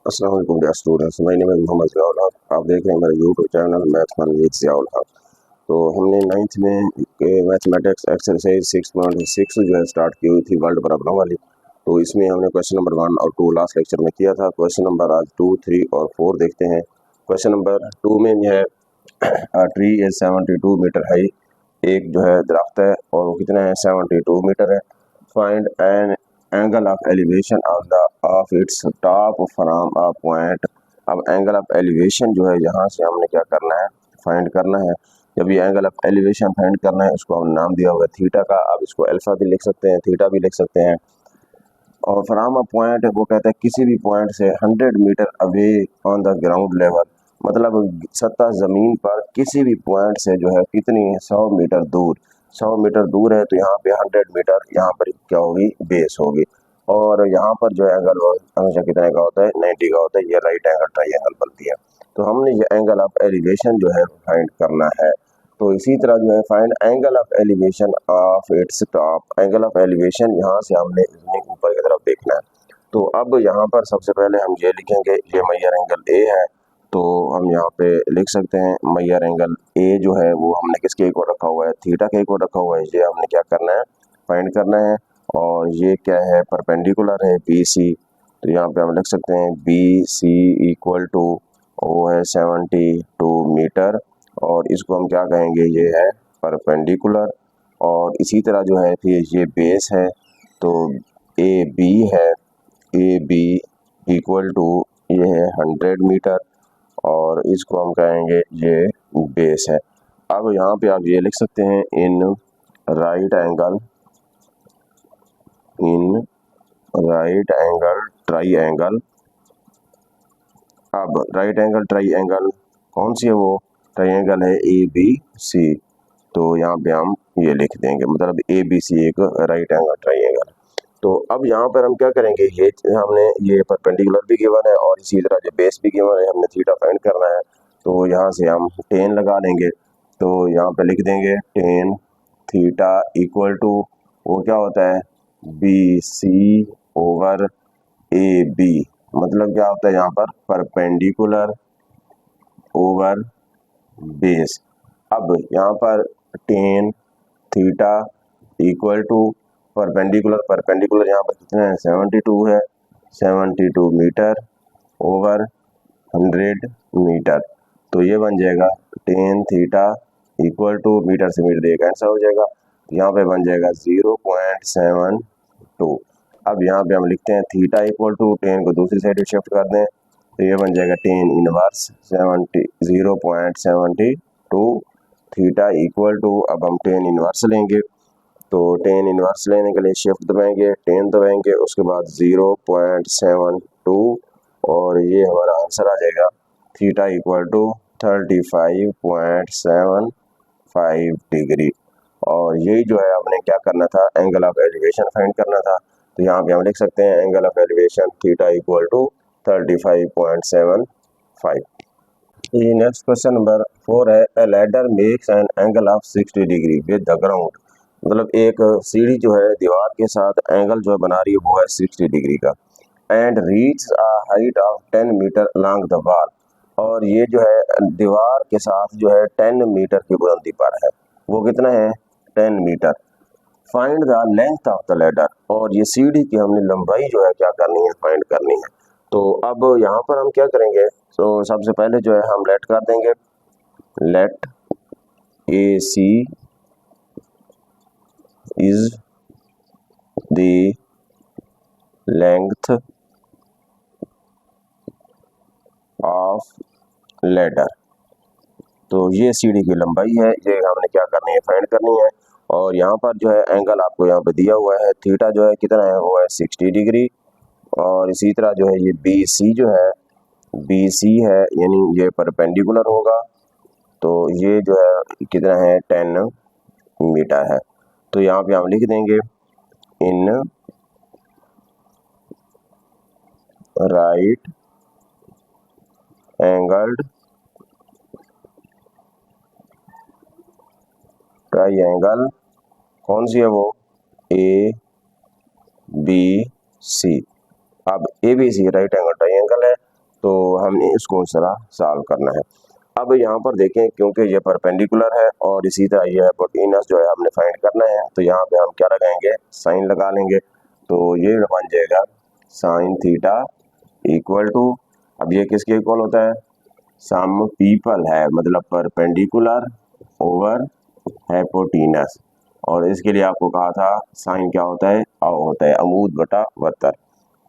अस्सलाम वालेकुम dear students, my name is Mohammad Ziaul Haq. आप देख रहे हैं मेरा YouTube channel math fun with Ziaul Haq. तो हमने 9th में मैथमेटिक्स एक्सरसाइज 6.6 जो है स्टार्ट की हुई थी वर्ल्ड प्रॉब्लम वाली। तो इसमें हमने क्वेश्चन नंबर 1 और 2 लास्ट लेक्चर में किया था। क्वेश्चन नंबर आज 2, 3 और 4 देखते हैं। क्वेश्चन नंबर 2 में जो है ट्री इज 72 मीटर हाई। एक जो है दरख्त है और वो कितना है 72 मीटर है। Find N angle of elevation of its top from a point. अब एंगल ऑफ एलिवेशन जो है यहाँ से हमने क्या करना है, फाइंड करना है। जब ये एंगल ऑफ एलिवेशन फाइंड करना है, उसको हम नाम दिया हुआ है थीटा का। आप इसको अल्फा भी लिख सकते हैं, थीटा भी लिख सकते हैं। और फ्रॉम अ पॉइंट वो कहते हैं किसी भी पॉइंट से 100 metre away on the ground level, मतलब सतह ज़मीन पर किसी भी पॉइंट से जो है कितनी 100 मीटर दूर। 100 मीटर दूर है तो यहाँ पे 100 मीटर यहाँ पर क्या होगी, बेस होगी। और यहाँ पर जो एंगल हमेशा कितने का होता है, 90 का होता है। ये राइट एंगल ट्रायंगल बनती है। तो हमने ये एंगल ऑफ एलिवेशन जो है फाइंड करना है। तो इसी तरह जो है find angle of elevation of its top. Angle of elevation यहाँ से हमने ऊपर की तरफ देखना है। तो अब यहाँ पर सबसे पहले हम ये लिखेंगे, ये मैयर एंगल ए है। तो हम यहाँ पे लिख सकते हैं मैयर एंगल ए जो है वो हमने किसके इक्वल रखा हुआ है, थीटा के इक्वल रखा हुआ है। ये हमने क्या करना है, फाइंड करना है। और ये क्या है, परपेंडिकुलर है बी सी। तो यहाँ पे हम लिख सकते हैं बी सी इक्वल टू, वो है 72 मीटर। और इसको हम क्या कहेंगे, ये है परपेंडिकुलर। और इसी तरह जो है फिर ये बेस है, तो ए बी है, ए बी इक्वल टू ये है 100 मीटर। और इसको हम कहेंगे ये बेस है। अब यहाँ पे आप ये लिख सकते हैं in right angle try angle. अब राइट एंगल ट्राई एंगल कौन सी है, वो ट्रायंगल है ए बी सी। तो यहाँ पे हम ये लिख देंगे, मतलब ए बी सी एक राइट एंगल ट्रायंगल। तो अब यहाँ पर हम क्या करेंगे, ये हमने ये परपेंडिकुलर भी गिवन है और इसी तरह जो बेस भी गिवन है, हमने थीटा फाइंड करना है। तो यहाँ से हम टेन लगा लेंगे। तो यहाँ पे लिख देंगे टेन थीटा इक्वल टू, वो क्या होता है, B C over A B. मतलब क्या होता है यहाँ पर, परपेंडिकुलर ओवर बेस। अब यहाँ पर tan theta equal to perpendicular यहाँ पर कितना है, 72 है, 72 मीटर ओवर 100 मीटर। तो ये बन जाएगा tan theta equal to, metre से मीटर एक कैंसिल हो जाएगा, यहाँ पे बन जाएगा 0.72। अब यहाँ पे हम लिखते हैं थीटा इक्वल टू, टेन को दूसरी साइड शिफ्ट कर दें तो ये बन जाएगा tan inverse 0.72 theta equal to. अब हम टेन इनवर्स लेंगे, तो टेन इनवर्स लेने के लिए शिफ्ट दबाएंगे, टेन दबाएंगे, उसके बाद 0.72 और ये हमारा आंसर आ जाएगा थीटा इक्वल टू 35.75 डिग्री। और यही जो है हमने क्या करना था, एंगल ऑफ एलिवेशन फाइंड करना था। तो यहाँ पे हम लिख सकते हैं angle of elevation theta equal to 35.75। Next question number 4 है, a ladder makes an angle of 60 degree with the ground. मतलब एक सीढ़ी जो है दीवार के साथ एंगल जो है बना रही है वो है 60 डिग्री का। And reach a height of 10 metre along the wall. और ये जो है दीवार के साथ जो है 10 मीटर की बुलंदी पर है, वो कितना है, 10 metre. Find the length of the ladder. और ये सीढ़ी की हमने लंबाई जो है क्या करनी है, फाइंड करनी है। तो अब यहाँ पर हम क्या करेंगे, तो सबसे पहले जो है हम लेट कर देंगे, let A C is the length of ladder. तो ये सीढ़ी की लंबाई है, ये हमने क्या करनी है, फाइंड करनी है। और यहाँ पर जो है एंगल आपको यहाँ पे दिया हुआ है, थीटा जो है कितना है, वो है 60 डिग्री। और इसी तरह जो है ये बी सी जो है, बी सी है यानी ये परपेंडिकुलर होगा। तो ये जो है कितना है, 10 मीटर है। तो यहाँ पे हम लिख देंगे इन राइट एंगल्ड ट्रायंगल, कौन सी है वो, ए बी सी। अब A B C right angle triangle है, हमने इसको इस तरह सॉल्व करना है। अब यहाँ पर देखें, क्योंकि ये परपेंडिकुलर है और इसी तरह ये हाइपोटेनस जो है हमने फाइंड करना है, तो यहाँ पे हम क्या लगाएंगे, साइन लगा लेंगे। तो ये बन जाएगा साइन थीटा इक्वल टू, अब ये किसके इक्वल होता है, सम पीपल है, मतलब परपेंडिकुलर ओवर हाइपोटेनस। और इसके लिए आपको कहा था साइन क्या होता है, होता है अमूद बटा वत्तर।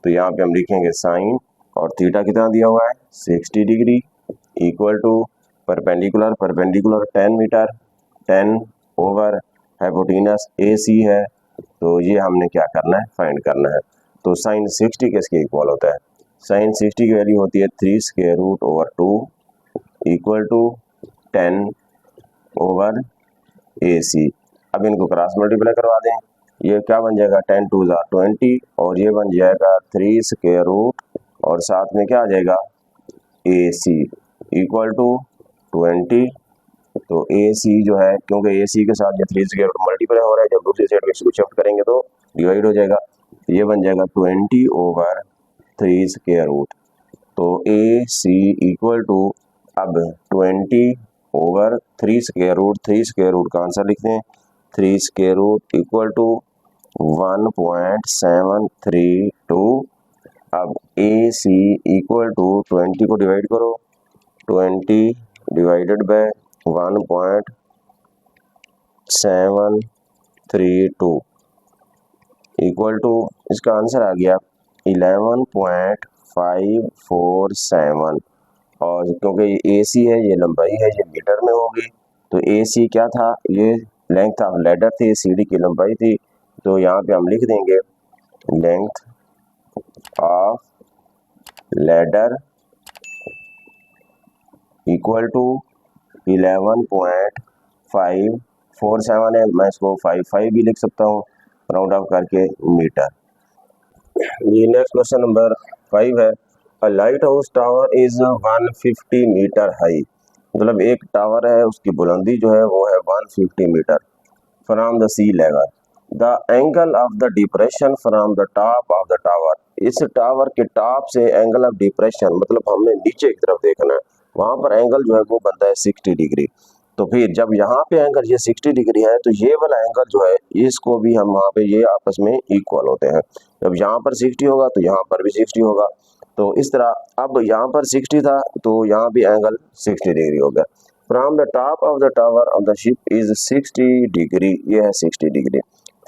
तो यहाँ पे हम लिखेंगे साइन, और थीटा कितना दिया हुआ है 60 degree, equal to perpendicular 10 metre, 10 over hypotenuse AC है, तो ये हमने क्या करना है, फाइंड करना है। तो साइन 60 किसके इक्वल होता है, साइन 60 की वैल्यू होती है 3 square root over 2 equal to 10 over AC। अब इनको क्रॉस मल्टीप्लाई करवा दें, ये क्या बन जाएगा 10 टू 20, और ये बन जाएगा 3 स्क्वायर रूट और साथ में क्या आ जाएगा AC इक्वल टू 20। तो AC जो है, क्योंकि AC के साथ ये 3 स्क्वायर रूट मल्टीप्लाई हो रहा है, जब दूसरी साइड में इसको शिफ्ट करेंगे तो डिवाइड हो जाएगा, तो ये बन जाएगा 20 ओवर 3 स्क्वायर रूट। तो AC इक्वल टू, अब 20 ओवर 3 स्क्वायर रूट का आंसर लिखते हैं, 3 स्क्वायर रूट इक्वल टू 1.732। अब AC इक्वल टू 20 को डिवाइड करो, 20 डिवाइडेड बाय 1.732 इक्वल टू, इसका आंसर आ गया 11.547। और क्योंकि ये AC है, ये लंबाई है, ये मीटर में होगी, तो AC क्या था, ये लेंथ ऑफ लैडर थी, सीढ़ी की लंबाई थी, तो यहाँ पे हम लिख देंगे length of ladder equal to 11.547 है, मैं इसको 55 भी लिख सकता हूँ राउंड ऑफ करके मीटर। ये नेक्स्ट क्वेश्चन नंबर 5 है, a light house tower is 150 metre high, मतलब एक टावर है, उसकी बुलंदी जो है वो है 150 metre from the sea level, the angle of the depression from the top of the tower, इस टावर के टॉप से एंगल ऑफ डिप्रेशन, मतलब हमने नीचे की तरफ देखना है, वहां पर एंगल जो है वो बनता है 60 डिग्री। तो फिर जब यहाँ पे एंगल ये 60 डिग्री है, तो ये वाला एंगल जो है इसको भी हम वहाँ पे, ये आपस में इक्वल होते हैं, जब यहाँ पर 60 होगा तो यहाँ पर भी 60 होगा, तो इस तरह अब यहाँ पर 60 था तो यहाँ भी एंगल 60 डिग्री हो गया। From the top of the tower of the ship is 60 degree, ये है 60 degree.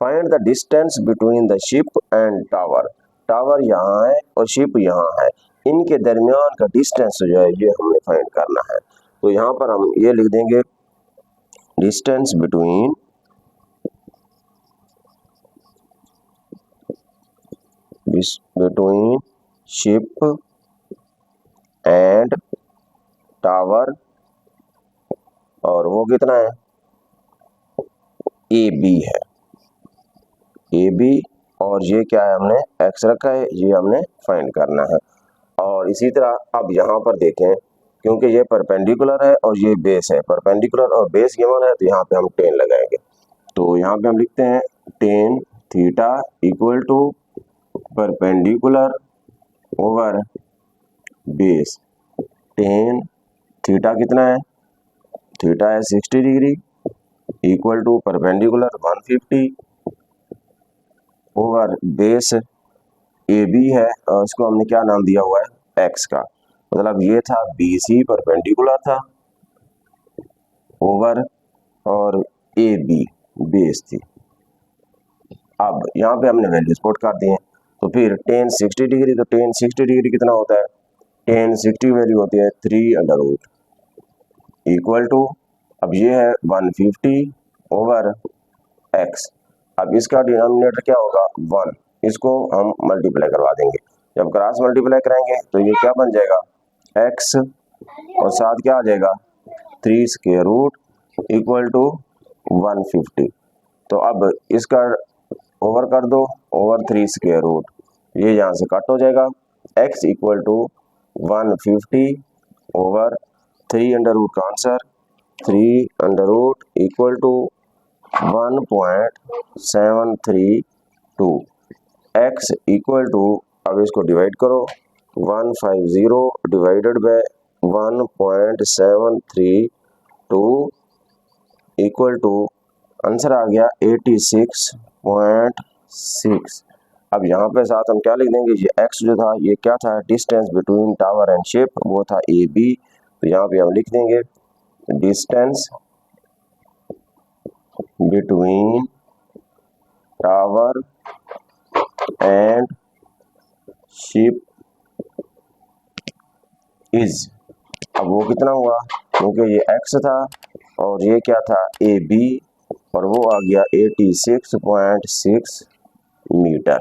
Find the distance between the ship and tower, tower यहाँ है और शिप यहाँ है, इनके दरमियान का डिस्टेंस जो है ये हमने फाइंड करना है। तो यहाँ पर हम ये लिख देंगे distance between ship and tower, और वो कितना है AB है, AB, और ये क्या है हमने x रखा है, ये हमने फाइंड करना है। और इसी तरह अब यहाँ पर देखें, क्योंकि ये परपेंडिकुलर है और ये बेस है, परपेंडिकुलर और बेस गिवन है, तो यहाँ पे हम 10 लगाएंगे। तो यहाँ पे हम लिखते हैं tan theta equal to perpendicular over base, tan theta कितना है, थीटा है 60 degree equal to perpendicular 150 over base AB है, और इसको हमने क्या नाम दिया हुआ है x का, मतलब ये था BC परपेंडिकुलर था ओवर और AB बेस थी। अब यहाँ पे हमने वैल्यूज पुट कर दी हैं, तो फिर tan 60 डिग्री, तो tan 60 डिग्री कितना होता है, tan 60 वैल्यू होती है 3√, इक्वल टू, अब ये है 150 ओवर x, अब इसका डिनोमिनेटर क्या होगा 1, इसको हम मल्टीप्लाई करवा देंगे, जब क्रॉस मल्टीप्लाई कराएंगे तो ये क्या बन जाएगा x, और साथ क्या आ जाएगा 3 स्क्वायर रूट इक्वल टू 150। तो अब इसका ओवर कर दो, ओवर 3 स्क्वायर रूट, ये यहाँ से कट हो जाएगा, x इक्वल टू 150 ओवर 3 का answer 3 equal to 1.732, x equal to, अब इसको डिवाइड करो, 150 divided by 1.732 equal to answer आ गया 86.6। अब यहाँ पे साथ हम क्या लिख देंगे, ये x जो था ये क्या था, distance between tower and ship, वो था ए बी। तो यहाँ पे हम लिख देंगे distance between tower and ship is, अब वो कितना हुआ, क्योंकि ये x था और ये क्या था ए बी, और वो आ गया 86.6 मीटर।